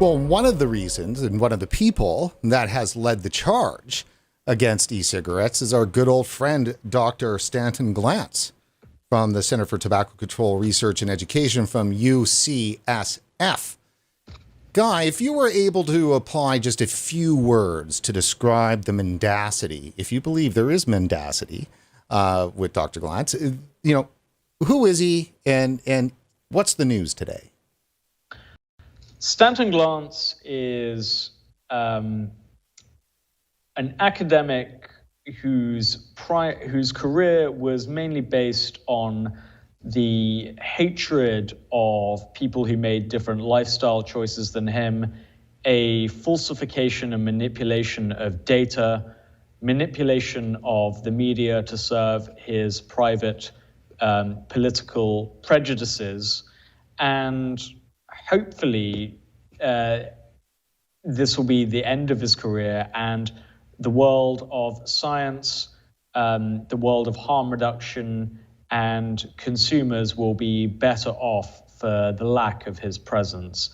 Well, one of the reasons and one of the people that has led the charge against e-cigarettes is our good old friend, Dr. Stanton Glantz from the Center for Tobacco Control Research and Education from UCSF. Guy, if you were able to apply just a few words to describe the mendacity, if you believe there is mendacity with Dr. Glantz, who is he and what's the news today? Stanton Glantz is an academic whose career was mainly based on the hatred of people who made different lifestyle choices than him, a falsification and manipulation of data, manipulation of the media to serve his private political prejudices, and hopefully, this will be the end of his career, and the world of science, the world of harm reduction, and consumers will be better off for the lack of his presence,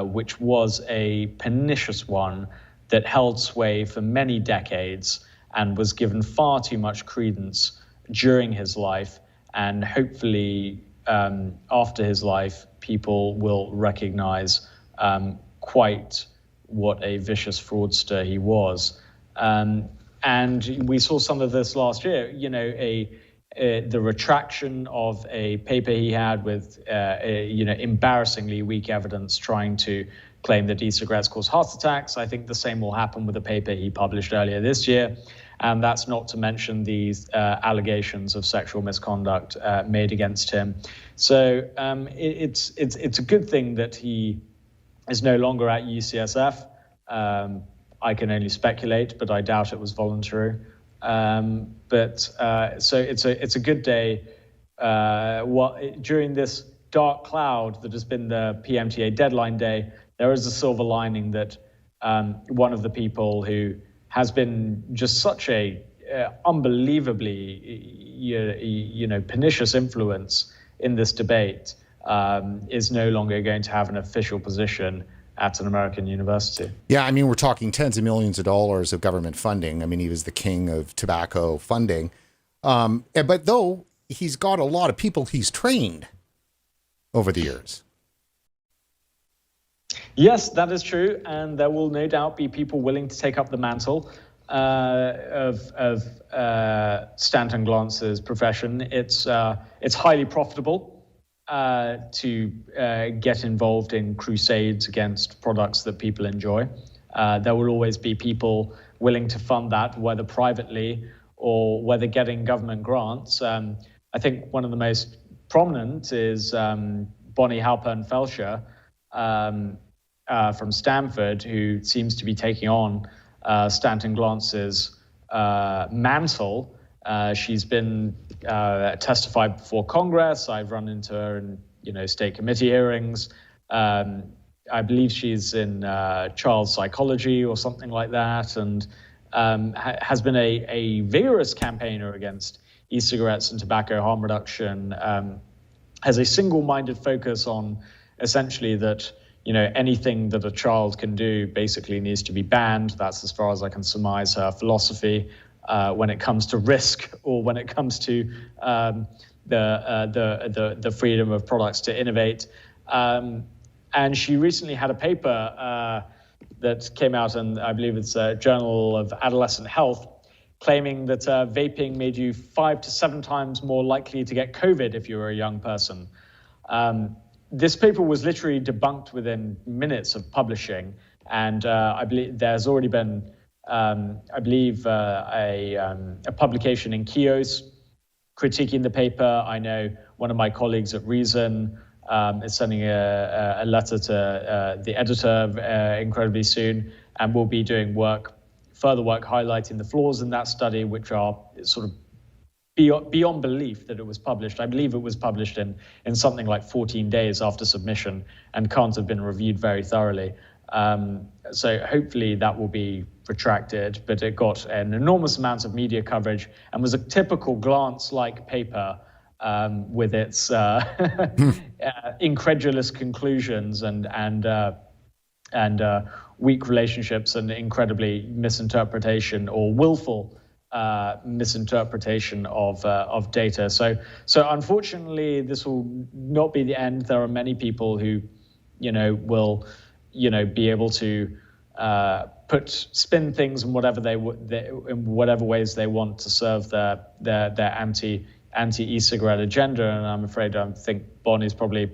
which was a pernicious one that held sway for many decades and was given far too much credence during his life, and hopefully after his life, people will recognize quite what a vicious fraudster he was. And we saw some of this last year, the retraction of a paper he had with, embarrassingly weak evidence trying to claim that e-cigarettes cause heart attacks. I think the same will happen with a paper he published earlier this year. And that's not to mention these allegations of sexual misconduct made against him. So it's a good thing that he is no longer at UCSF. I can only speculate, but I doubt it was voluntary. So it's a good day. During this dark cloud that has been the PMTA deadline day, there is a silver lining that one of the people who has been just such a unbelievably, pernicious influence in this debate is no longer going to have an official position at an American university. Yeah, I mean, we're talking tens of millions of dollars of government funding. I mean, he was the king of tobacco funding. But though he's got a lot of people he's trained over the years. Yes, that is true, and there will no doubt be people willing to take up the mantle of Stanton Glantz's profession. It's highly profitable to get involved in crusades against products that people enjoy. There will always be people willing to fund that, whether privately or whether getting government grants. I think one of the most prominent is Bonnie Halpern-Felscher, from Stanford, who seems to be taking on Stanton Glantz's mantle. She's been testified before Congress. I've run into her in state committee hearings. I believe she's in child psychology or something like that, and has been a vigorous campaigner against e-cigarettes and tobacco harm reduction. Has a single-minded focus on essentially that anything that a child can do basically needs to be banned. That's as far as I can surmise her philosophy when it comes to risk, or when it comes to the freedom of products to innovate. And she recently had a paper that came out, and I believe it's a Journal of Adolescent Health, claiming that vaping made you 5 to 7 times more likely to get COVID if you were a young person. This paper was literally debunked within minutes of publishing, and I believe there's already been, a publication in Kios critiquing the paper. I know one of my colleagues at Reason is sending a letter to the editor incredibly soon, and we'll be doing further work highlighting the flaws in that study, which are sort of beyond belief that it was published. I believe it was published in something like 14 days after submission and can't have been reviewed very thoroughly. So hopefully that will be retracted, but it got an enormous amount of media coverage and was a typical Glantz-like paper with its incredulous conclusions and weak relationships and incredibly misinterpretation or willful misinterpretation of data. So unfortunately, this will not be the end. There are many people who, will, be able to spin things in whatever in whatever ways they want to serve their anti-e-cigarette agenda. And I'm afraid I think Bonnie's probably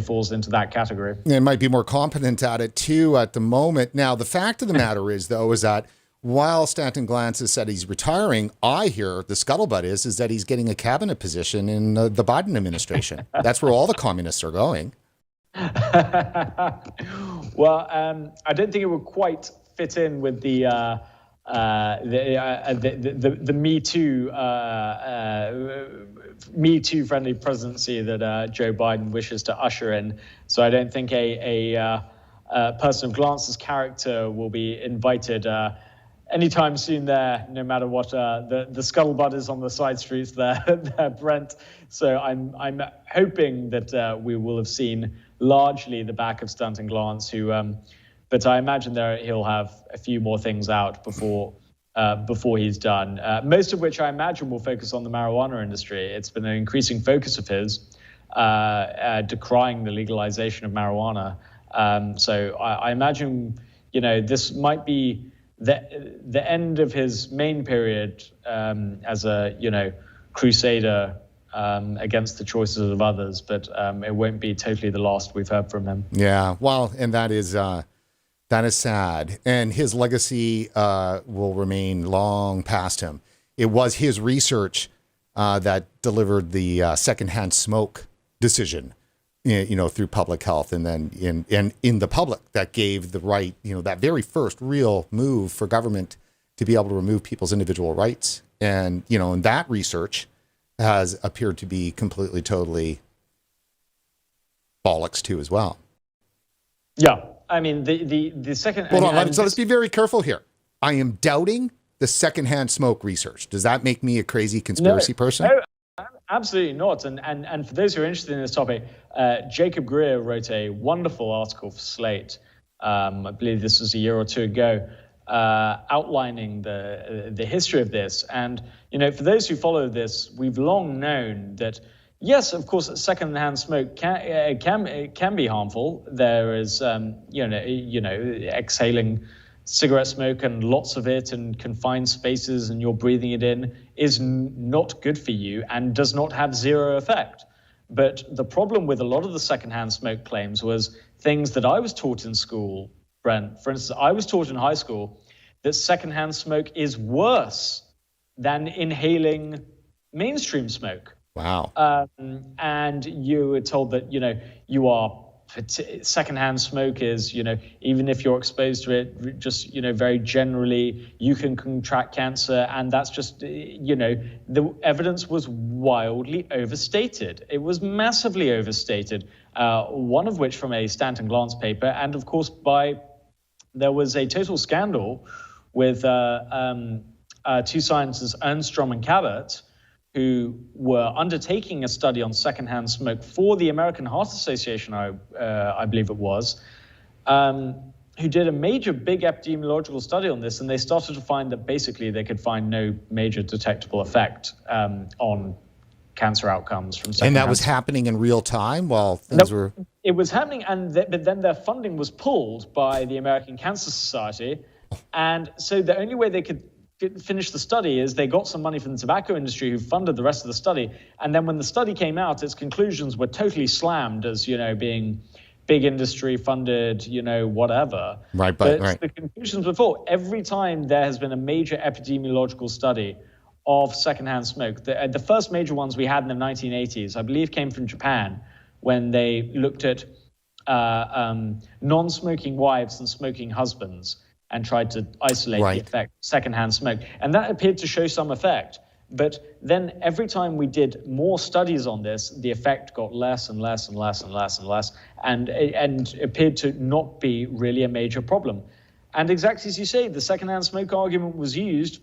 falls into that category. It might be more competent at it too at the moment. Now, the fact of the matter is, though, is that while Stanton Glantz has said he's retiring, I hear the scuttlebutt is that he's getting a cabinet position in the Biden administration. That's where all the communists are going. Well, I don't think it would quite fit in with the Me Too friendly presidency that Joe Biden wishes to usher in. So I don't think a person of Glantz's character will be invited anytime soon there, no matter what the scuttlebutt is on the side streets there, Brent. So I'm hoping that we will have seen largely the back of Stanton Glantz, who, but I imagine he'll have a few more things out before he's done. Most of which I imagine will focus on the marijuana industry. It's been an increasing focus of his, decrying the legalization of marijuana. So I imagine, this might be the end of his main period as a, crusader against the choices of others, but it won't be totally the last we've heard from him. Yeah, well, and that is sad. And his legacy will remain long past him. It was his research that delivered the secondhand smoke decision, through public health, and then in the public that gave the right, that very first real move for government to be able to remove people's individual rights. And, and that research has appeared to be completely, totally bollocks too as well. Yeah. I mean, the second... Hold on, so let's be very careful here. I am doubting the secondhand smoke research. Does that make me a crazy conspiracy person? No, absolutely not. And for those who are interested in this topic, Jacob GRIER wrote a wonderful article for Slate. I believe this was a year or two ago, outlining the history of this. And, for those who follow this, we've long known that, yes, of course, secondhand smoke can be harmful. There is, exhaling cigarette smoke and lots of it in confined spaces, and you're breathing it in, is not good for you and does not have zero effect. But the problem with a lot of the secondhand smoke claims was things that I was taught in school, Brent. For instance, I was taught in high school that secondhand smoke is worse than inhaling mainstream smoke. Wow. And you were told that, secondhand smoke is, even if you're exposed to it, just, very generally, you can contract cancer. And that's just, the evidence was wildly overstated. It was massively overstated, one of which from a Stanton Glantz paper. And of course, there was a total scandal with two scientists, Ernstrom and Cabot, who were undertaking a study on secondhand smoke for the American Heart Association, I believe it was, who did a big epidemiological study on this, and they started to find that basically they could find no major detectable effect on cancer outcomes from secondhand. And that was happening in real time while things were... It was happening, but then their funding was pulled by the American Cancer Society, and so the only way they could finish the study is they got some money from the tobacco industry who funded the rest of the study. And then when the study came out, its conclusions were totally slammed as, being big industry funded, whatever. Right, but the conclusions were full. Every time there has been a major epidemiological study of secondhand smoke, the first major ones we had in the 1980s, I believe, came from Japan when they looked at non-smoking wives and smoking husbands and tried to isolate the effect of secondhand smoke. And that appeared to show some effect. But then every time we did more studies on this, the effect got less and less and less and less and less, and appeared to not be really a major problem. And exactly as you say, the secondhand smoke argument was used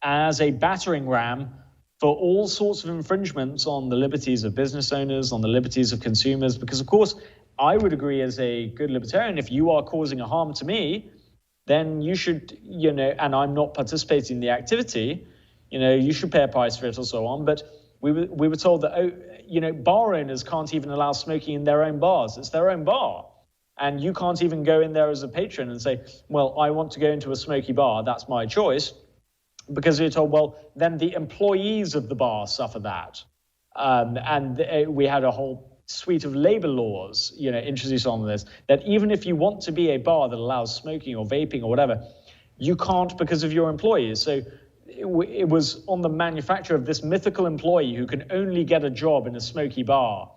as a battering ram for all sorts of infringements on the liberties of business owners, on the liberties of consumers, because of course, I would agree as a good libertarian, if you are causing a harm to me, then you should, and I'm not participating in the activity, you should pay a price for it or so on. But we were told that, bar owners can't even allow smoking in their own bars. It's their own bar. And you can't even go in there as a patron and say, well, I want to go into a smoky bar. That's my choice. Because you're told, well, then the employees of the bar suffer that. We had a whole suite of labor laws, introduced on this, that even if you want to be a bar that allows smoking or vaping or whatever, you can't because of your employees. So it was on the manufacturer of this mythical employee who can only get a job in a smoky bar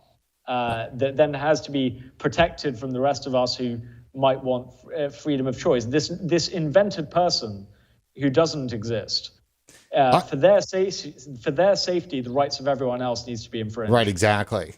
that then has to be protected from the rest of us who might want freedom of choice. This invented person who doesn't exist. For their safety, the rights of everyone else needs to be infringed. Right, exactly.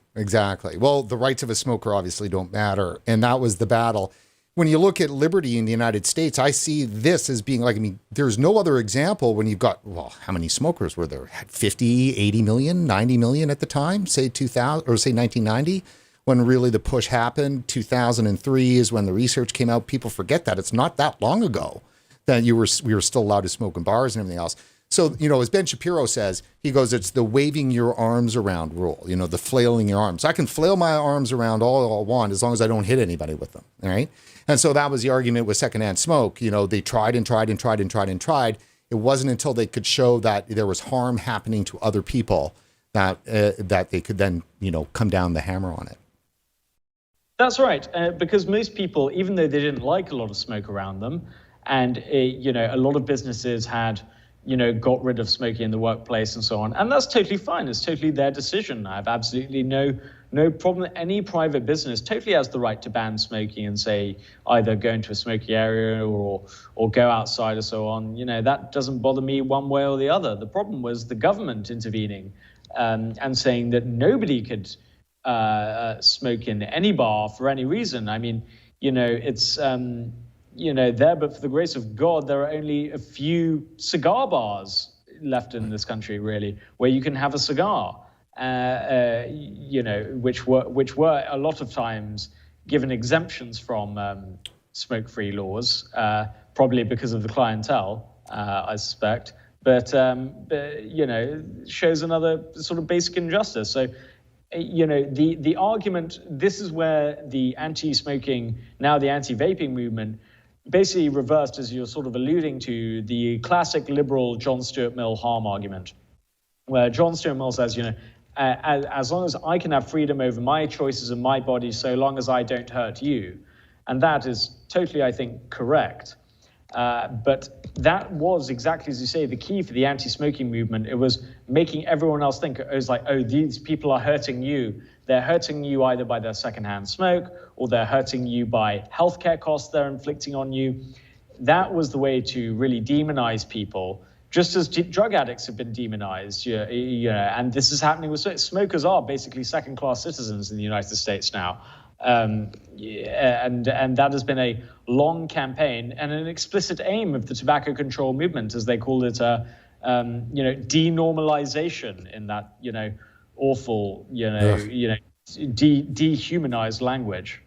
Well, the rights of a smoker obviously don't matter, and that was the battle. When you look at liberty in the United States, I see this as being there's no other example when you've got, how many smokers were there? 50, 80 million, 90 million at the time, say 2000, or say 1990, when really the push happened. 2003 is when the research came out. People forget that. It's not that long ago that we were still allowed to smoke in bars and everything else. So, as Ben Shapiro says, he goes, it's the waving your arms around rule, the flailing your arms. I can flail my arms around all I want as long as I don't hit anybody with them, all right? And so that was the argument with secondhand smoke. They tried and tried and tried and tried and tried. It wasn't until they could show that there was harm happening to other people that they could then, come down the hammer on it. That's right, because most people, even though they didn't like a lot of smoke around them, and, a lot of businesses had, got rid of smoking in the workplace and so on. And that's totally fine. It's totally their decision. I have absolutely no problem. Any private business totally has the right to ban smoking and say either go into a smoky area or go outside or so on. That doesn't bother me one way or the other. The problem was the government intervening and saying that nobody could smoke in any bar for any reason. I mean, it's... but for the grace of God, there are only a few cigar bars left in this country, really, where you can have a cigar, which were a lot of times given exemptions from smoke-free laws, probably because of the clientele, I suspect. But shows another sort of basic injustice. So, the argument, this is where the anti-smoking, now the anti-vaping movement, basically reversed, as you're sort of alluding to, the classic liberal John Stuart Mill harm argument, where John Stuart Mill says, as long as I can have freedom over my choices and my body, so long as I don't hurt you. And that is totally, I think, correct. But that was exactly, as you say, the key for the anti-smoking movement. It was making everyone else think, it was like, these people are hurting you. They're hurting you either by their secondhand smoke or they're hurting you by healthcare costs they're inflicting on you. That was the way to really demonize people, just as drug addicts have been demonized. And this is happening with smokers are basically second-class citizens in the United States now. And that has been a long campaign and an explicit aim of the tobacco control movement, as they called it, denormalization in that, awful, dehumanized language.